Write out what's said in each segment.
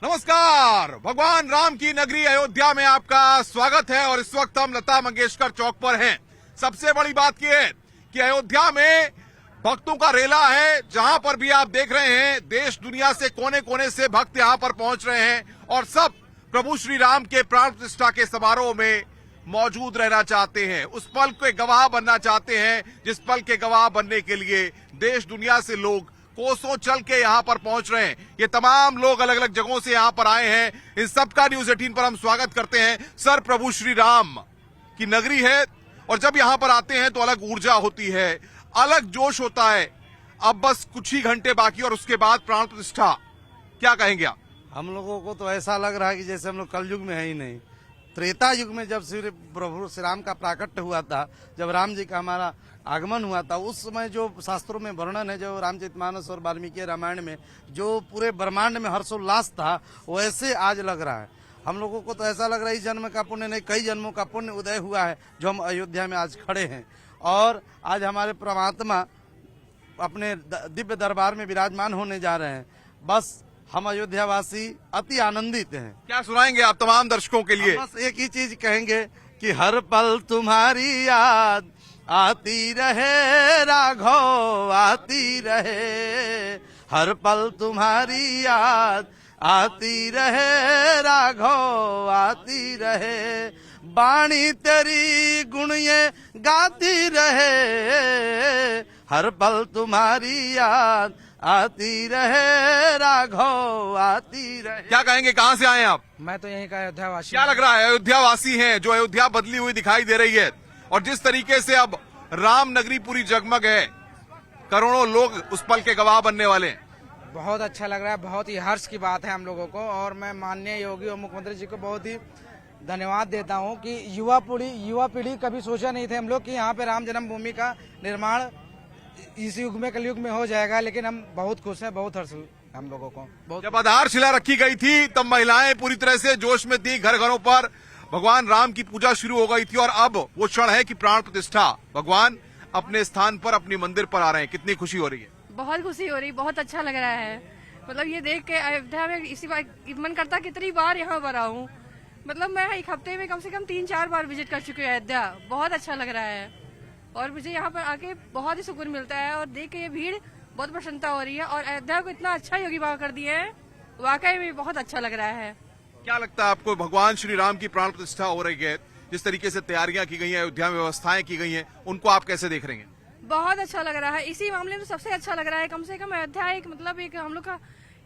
नमस्कार। भगवान राम की नगरी अयोध्या में आपका स्वागत है और इस वक्त हम लता मंगेशकर चौक पर हैं। सबसे बड़ी बात यह है कि अयोध्या में भक्तों का रेला है। जहां पर भी आप देख रहे हैं, देश दुनिया से कोने कोने से भक्त यहां पर पहुंच रहे हैं और सब प्रभु श्री राम के प्राण प्रतिष्ठा के समारोह में मौजूद रहना चाहते हैं। उस पल के गवाह बनना चाहते हैं जिस पल के गवाह बनने के लिए देश दुनिया से लोग कोसों चल के यहां पर पहुंच रहे हैं। ये तमाम लोग अलग अलग जगहों से यहां पर आए हैं। इन सबका न्यूज 18 पर हम स्वागत करते हैं। सर, प्रभु श्री राम की नगरी है और जब यहां पर आते हैं तो अलग ऊर्जा होती है, अलग जोश होता है। अब बस कुछ ही घंटे बाकी और उसके बाद प्राण प्रतिष्ठा, क्या कहेंगे आप? हम लोगों को तो ऐसा लग रहा है कि जैसे हम लोग कलयुग में है ही नहीं। त्रेता युग में जब श्री प्रभु श्री राम का प्राकट्य हुआ था, जब राम जी का हमारा आगमन हुआ था, उस समय जो शास्त्रों में वर्णन है, जो रामचरितमानस और वाल्मीकि रामायण में जो पूरे ब्रह्मांड में हर्षोल्लास था, वैसे आज लग रहा है। हम लोगों को तो ऐसा लग रहा है इस जन्म का पुण्य नहीं, कई जन्मों का पुण्य उदय हुआ है जो हम अयोध्या में आज खड़े हैं और आज हमारे परमात्मा अपने दिव्य दरबार में विराजमान होने जा रहे हैं। बस हम अयोध्यावासी अति आनंदित हैं। क्या सुनाएंगे आप तमाम दर्शकों के लिए? बस एक ही चीज कहेंगे कि हर पल तुम्हारी याद आती रहे राघव, आती रहे। हर पल तुम्हारी याद आती रहे राघव, आती रहे। बाणी तेरी गुण ये गाती रहे। हर पल तुम्हारी याद आती रहे राघव, आती रहे। क्या कहेंगे, कहां से आए हैं आप? मैं तो यहीं का अयोध्यावासी। क्या लग रहा है? अयोध्यावासी हैं, जो अयोध्या बदली हुई दिखाई दे रही है और जिस तरीके से अब राम नगरी पूरी जगमग है, करोड़ों लोग उस पल के गवाह बनने वाले हैं। बहुत अच्छा लग रहा है, बहुत ही हर्ष की बात है हम लोगों को और मैं माननीय योगी और मुख्यमंत्री जी को बहुत ही धन्यवाद देता हूं कि युवा पीढ़ी कभी सोचा नहीं थे हम लोग कि यहाँ पे राम जन्मभूमि का निर्माण इस युग में, कलयुग में हो जाएगा। लेकिन हम बहुत खुश हैं, बहुत हर्ष हम लोगों को। जब आधारशिला रखी गई थी तब महिलाएं पूरी तरह से जोश में थी, घर घरों पर भगवान राम की पूजा शुरू हो गई थी और अब वो क्षण है कि प्राण प्रतिष्ठा, भगवान अपने स्थान पर, अपने मंदिर पर आ रहे हैं। कितनी खुशी हो रही है? बहुत खुशी हो रही, बहुत अच्छा लग रहा है। मतलब ये देख के अयोध्या में इसी बार मन करता कितनी बार यहाँ पर आऊँ। मतलब मैं एक हफ्ते में कम से कम 3-4 बार विजिट कर चुकी हूँ अयोध्या। बहुत अच्छा लग रहा है और मुझे यहाँ पर आके बहुत ही सुकून मिलता है और देख के ये भीड़ बहुत प्रसन्नता हो रही है और अयोध्या को इतना अच्छा योगी बाबा कर दिया है, वाकई में बहुत अच्छा लग रहा है। क्या लगता है आपको, भगवान श्री राम की प्राण प्रतिष्ठा हो रही है, जिस तरीके से तैयारियां की गई हैं, अयोध्या में व्यवस्थाएं की गई हैं, उनको आप कैसे देख रहे हैं? बहुत अच्छा लग रहा है। इसी मामले में सबसे अच्छा लग रहा है। कम से कम अयोध्या एक मतलब एक हम लोग का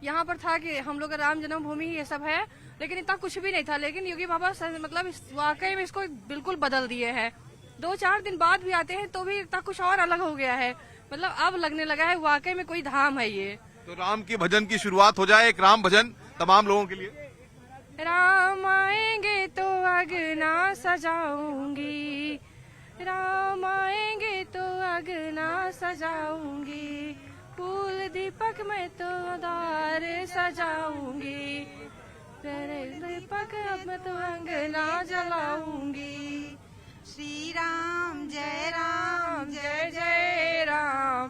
यहाँ पर था कि हम लोग का राम जन्मभूमि ये सब है, लेकिन इतना कुछ भी नहीं था। लेकिन योगी बाबा मतलब वाकई में इसको बिल्कुल बदल दिए है। 2-4 दिन बाद भी आते हैं तो भी इतना कुछ और अलग हो गया है। मतलब अब लगने लगा है वाकई में कोई धाम है ये। तो राम की भजन की शुरुआत हो जाए, एक राम भजन तमाम लोगों के लिए। राम आएंगे तो अगना सजाऊंगी, राम आएंगे तो अगना सजाऊंगी, फूल दीपक में तो द्वार सजाऊंगी, दीपक में तो अंगना जलाऊंगी। श्री राम जय राम जय जय राम,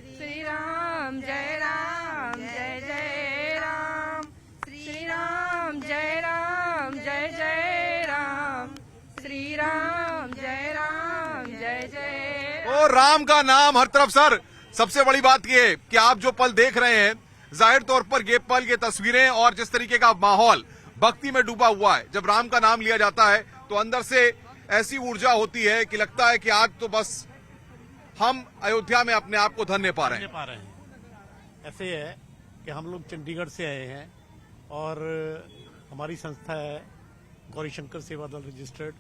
श्री राम जय राम जय जय राम, श्री राम जय राम जय जय राम, श्री राम जय राम जय जय। ओ राम का नाम हर तरफ। सर, सबसे बड़ी बात ये कि आप जो पल देख रहे हैं, जाहिर तौर पर ये पल, ये तस्वीरें और जिस तरीके का माहौल भक्ति में डूबा हुआ है। जब राम का नाम लिया जाता है तो अंदर से ऐसी ऊर्जा होती है कि लगता है कि आज तो बस हम अयोध्या में अपने आप को धन्य पा रहे हैं। ऐसे है कि हम लोग चंडीगढ़ से आए हैं और हमारी संस्था है गौरीशंकर सेवा दल रजिस्टर्ड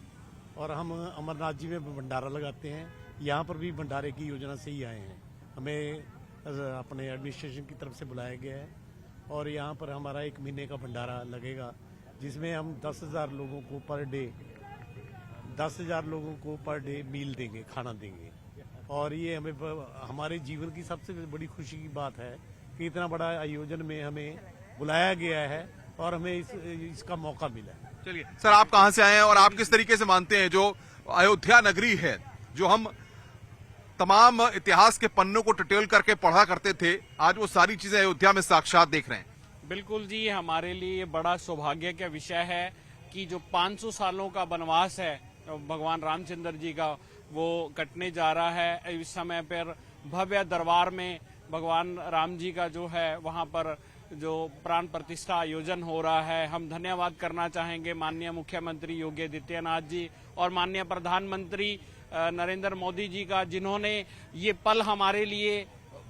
और हम अमरनाथ जी में भंडारा लगाते हैं। यहाँ पर भी भंडारे की योजना से ही आए हैं। हमें अपने एडमिनिस्ट्रेशन की तरफ से बुलाया गया है और यहाँ पर हमारा 1 महीने का भंडारा लगेगा, जिसमें हम 10,000 लोगों को पर डे मील देंगे, खाना देंगे। और ये हमें हमारे जीवन की सबसे बड़ी खुशी की बात है कि इतना बड़ा आयोजन में हमें बुलाया गया है और हमें इसका मौका मिला है। चलिए सर, आप कहां से आए हैं और आप किस तरीके से मानते हैं जो अयोध्या नगरी है, जो हम तमाम इतिहास के पन्नों को टटेल करके पढ़ा करते थे, आज वो सारी चीजें अयोध्या में साक्षात देख रहे हैं? बिल्कुल जी, हमारे लिए बड़ा सौभाग्य का विषय है कि जो 500 सालों का वनवास है भगवान रामचंद्र जी का, वो कटने जा रहा है। इस समय पर भव्य दरबार में भगवान राम जी का जो है वहां पर जो प्राण प्रतिष्ठा आयोजन हो रहा है। हम धन्यवाद करना चाहेंगे माननीय मुख्यमंत्री योगी आदित्यनाथ जी और माननीय प्रधानमंत्री नरेंद्र मोदी जी का, जिन्होंने ये पल हमारे लिए,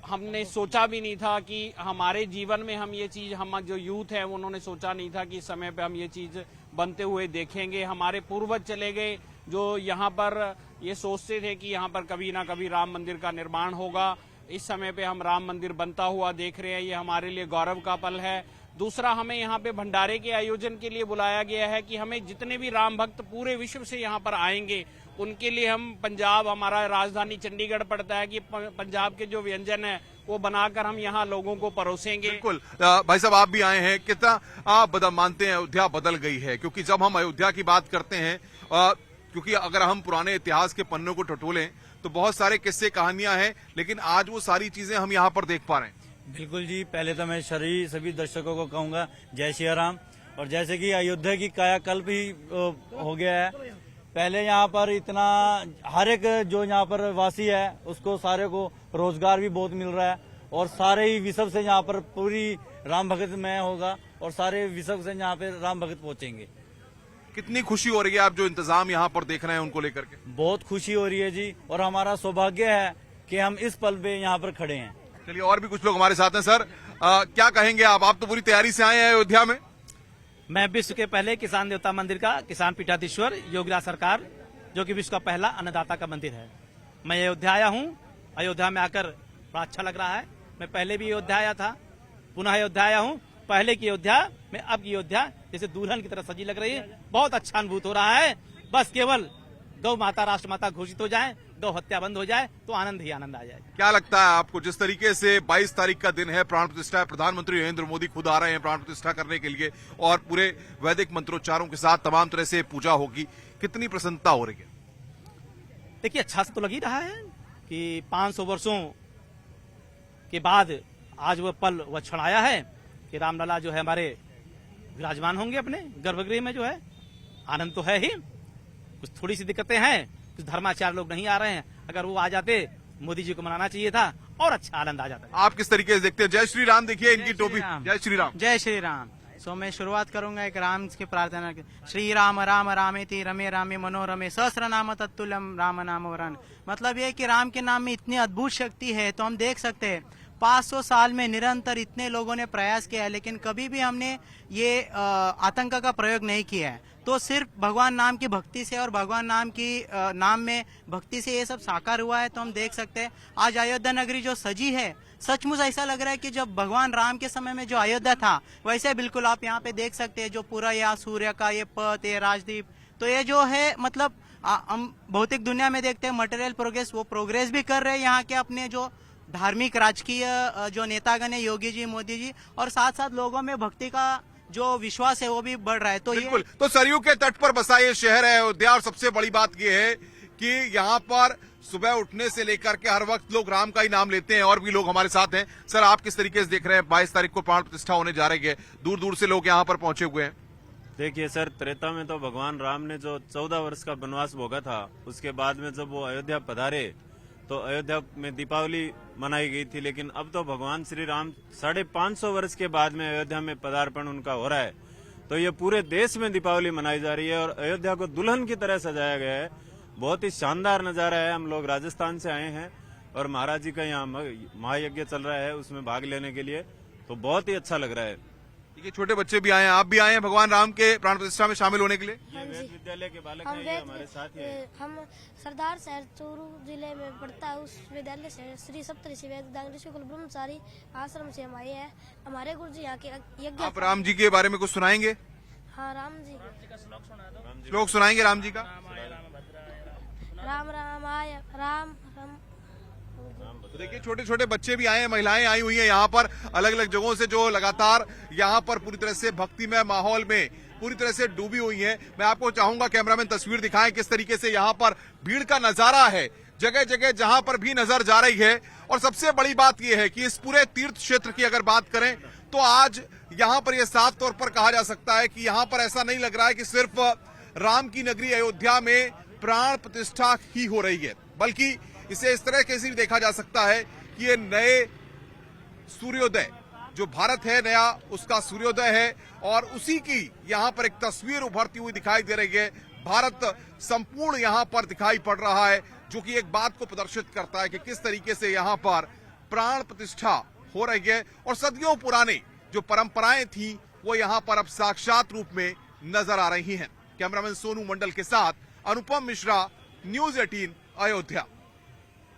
हमने सोचा भी नहीं था कि हमारे जीवन में हम ये चीज, हम जो यूथ है उन्होंने सोचा नहीं था कि इस समय पे हम ये चीज बनते हुए देखेंगे। हमारे पूर्वज चले गए जो यहाँ पर ये सोचते थे कि यहाँ पर कभी ना कभी राम मंदिर का निर्माण होगा। इस समय पे हम राम मंदिर बनता हुआ देख रहे हैं, ये हमारे लिए गौरव का पल है। दूसरा, हमें यहाँ पे भंडारे के आयोजन के लिए बुलाया गया है कि हमें जितने भी राम भक्त पूरे विश्व से यहाँ पर आएंगे उनके लिए हम पंजाब, हमारा राजधानी चंडीगढ़ पड़ता है, कि पंजाब के जो व्यंजन है वो बनाकर हम यहाँ लोगों को परोसेंगे। बिल्कुल भाई साहब, आप भी आए हैं, कितना आप मानते हैं अयोध्या बदल गई है? क्योंकि जब हम अयोध्या की बात करते हैं, क्योंकि अगर हम पुराने इतिहास के पन्नों को टटोलें तो बहुत सारे किस्से कहानियां हैं, लेकिन आज वो सारी चीजें हम यहाँ पर देख पा रहे हैं। बिल्कुल जी, पहले तो मैं सभी दर्शकों को कहूंगा जय श्री राम। और जैसे कि अयोध्या की कायाकल्प ही हो गया है, पहले यहाँ पर इतना हर एक जो यहाँ पर वासी है उसको सारे को रोजगार भी बहुत मिल रहा है, और सारे ही विश्व से यहाँ पर पूरी राम भगत में होगा और सारे विश्व से यहाँ पे राम भगत पहुंचेंगे। कितनी खुशी हो रही है आप जो इंतजाम यहाँ पर देख रहे हैं उनको लेकर के? बहुत खुशी हो रही है जी, और हमारा सौभाग्य है कि हम इस पल पे यहाँ पर खड़े हैं। चलिए, और भी कुछ लोग हमारे साथ हैं। सर, क्या कहेंगे आप तो पूरी तैयारी से आए हैं अयोध्या में? मैं विश्व के पहले किसान देवता मंदिर का किसान पीठाधीश्वर योगीराज सरकार, जो कि विश्व का पहला अन्नदाता का मंदिर है। मैं अयोध्या आया हूँ, अयोध्या में आकर बड़ा अच्छा लग रहा है। मैं पहले भी अयोध्या आया था, पुनः अयोध्या आया हूँ। पहले की अयोध्या में अब की अयोध्या जैसे दुल्हन की तरह सजी लग रही है। बहुत अच्छा अनुभूत हो रहा है। बस केवल गौ माता राष्ट्र माता घोषित हो जाए, गौ हत्या बंद हो जाए तो आनंद ही आनंद आ जाए। क्या लगता है आपको, जिस तरीके से 22 तारीख का दिन है, प्राण प्रतिष्ठा है, प्रधानमंत्री नरेंद्र मोदी खुद आ रहे हैं प्राण प्रतिष्ठा करने के लिए और पूरे वैदिक मंत्रोच्चारों के साथ तमाम तरह से पूजा होगी, कितनी प्रसन्नता हो रही है? देखिए, अच्छा तो लग ही रहा है कि 500 वर्षों के बाद आज वह पल, वह क्षण आया है कि रामलला जो है हमारे विराजमान होंगे अपने गर्भगृह में। जो है आनंद तो है ही, कुछ थोड़ी सी दिक्कतें हैं, कुछ धर्माचार्य लोग नहीं आ रहे हैं। अगर वो आ जाते, मोदी जी को मनाना चाहिए था और अच्छा आनंद आ जाता। आप किस तरीके से देखते हैं? जय श्री राम, देखिए इनकी टोपी। जय श्री राम। जय श्री राम। सो मैं शुरुआत करूंगा एक राम की प्रार्थना के। श्री राम राम रामेति रमे रामे मनोरमे सहस्र नाम तत्तुल्यम राम नाम वरान। मतलब ये कि राम के नाम में इतनी अद्भुत शक्ति है। तो हम देख सकते हैं 500 साल में निरंतर इतने लोगों ने प्रयास किया है, लेकिन कभी भी हमने ये आतंक का प्रयोग नहीं किया है। तो सिर्फ भगवान नाम की भक्ति से और भगवान नाम की नाम में भक्ति से ये सब साकार हुआ है। तो हम देख सकते हैं आज अयोध्या नगरी जो सजी है, सचमुच ऐसा लग रहा है कि जब भगवान राम के समय में जो अयोध्या था वैसे बिल्कुल आप यहाँ पे देख सकते हैं। जो पूरा यहाँ सूर्य का ये पथ, ये राजदीप, तो ये जो है मतलब हम भौतिक दुनिया में देखते हैं मटेरियल प्रोग्रेस, वो प्रोग्रेस भी कर रहे हैं यहाँ के अपने जो धार्मिक राजकीय जो नेतागण है, योगी जी, मोदी जी, और साथ साथ लोगों में भक्ति का जो विश्वास है वो भी बढ़ रहा है। तो बिल्कुल, तो सरयू के तट पर बसा ये शहर है अयोध्या, और सबसे बड़ी बात ये है कि यहाँ पर सुबह उठने से लेकर के हर वक्त लोग राम का ही नाम लेते हैं। और भी लोग हमारे साथ हैं। सर, आप किस तरीके से देख रहे हैं? 22 तारीख को प्राण प्रतिष्ठा होने जा रही है, दूर दूर से लोग यहाँ पर पहुंचे हुए हैं। देखिए सर, त्रेता में तो भगवान राम ने जो 14 वर्ष का वनवास भोगा था, उसके बाद में जब वो अयोध्या पधारे तो अयोध्या में दीपावली मनाई गई थी। लेकिन अब तो भगवान श्री राम 550 वर्ष के बाद में अयोध्या में पदार्पण उनका हो रहा है। तो ये पूरे देश में दीपावली मनाई जा रही है और अयोध्या को दुल्हन की तरह सजाया गया है। बहुत ही शानदार नजारा है। हम लोग राजस्थान से आए हैं और महाराज जी का यहाँ महायज्ञ चल रहा है, उसमें भाग लेने के लिए, तो बहुत ही अच्छा लग रहा है। ये छोटे बच्चे भी आए हैं, आप भी आए हैं भगवान राम के प्राण प्रतिष्ठा में शामिल होने के लिए? ये वेद विद्यालय के बालक हैं, ये हमारे साथ हैं। हम सरदार शहर चूरू जिले में पड़ता है उस विद्यालय से श्री सप्तऋषि वेदांग ऋषि कुल ब्रह्मचारी आश्रम से हम आए हैं। हमारे गुरु जी यहाँ के यज्ञ। आप राम जी के बारे में कुछ सुनाएंगे? हाँ, राम जी का श्लोक सुनाएंगे राम जी का? राम राम आय राम राम। तो देखिए, छोटे छोटे बच्चे भी आए हैं, महिलाएं आई हुई हैं यहाँ पर अलग अलग जगहों से, जो लगातार यहाँ पर पूरी तरह से भक्तिमय माहौल में पूरी तरह से डूबी हुई हैं। मैं आपको चाहूंगा कैमरामैन तस्वीर दिखाएं किस तरीके से यहाँ पर भीड़ का नजारा है, जगह जगह जहां पर भी नजर जा रही है। और सबसे बड़ी बात यह है कि इस पूरे तीर्थ क्षेत्र की अगर बात करें तो आज यहां पर यह साफ तौर पर कहा जा सकता है कि यहां पर ऐसा नहीं लग रहा है कि सिर्फ राम की नगरी अयोध्या में प्राण प्रतिष्ठा ही हो रही है, बल्कि इसे इस तरह से भी देखा जा सकता है कि ये नए सूर्योदय जो भारत है नया, उसका सूर्योदय है और उसी की यहां पर एक तस्वीर उभरती हुई दिखाई दे रही है। भारत संपूर्ण यहां पर दिखाई पड़ रहा है, जो कि एक बात को प्रदर्शित करता है कि किस तरीके से यहां पर प्राण प्रतिष्ठा हो रही है और सदियों पुराने जो परंपराएं थी वो यहां पर अब साक्षात रूप में नजर आ रही हैं। कैमरामैन सोनू मंडल के साथ अनुपम मिश्रा, न्यूज़ 18 अयोध्या।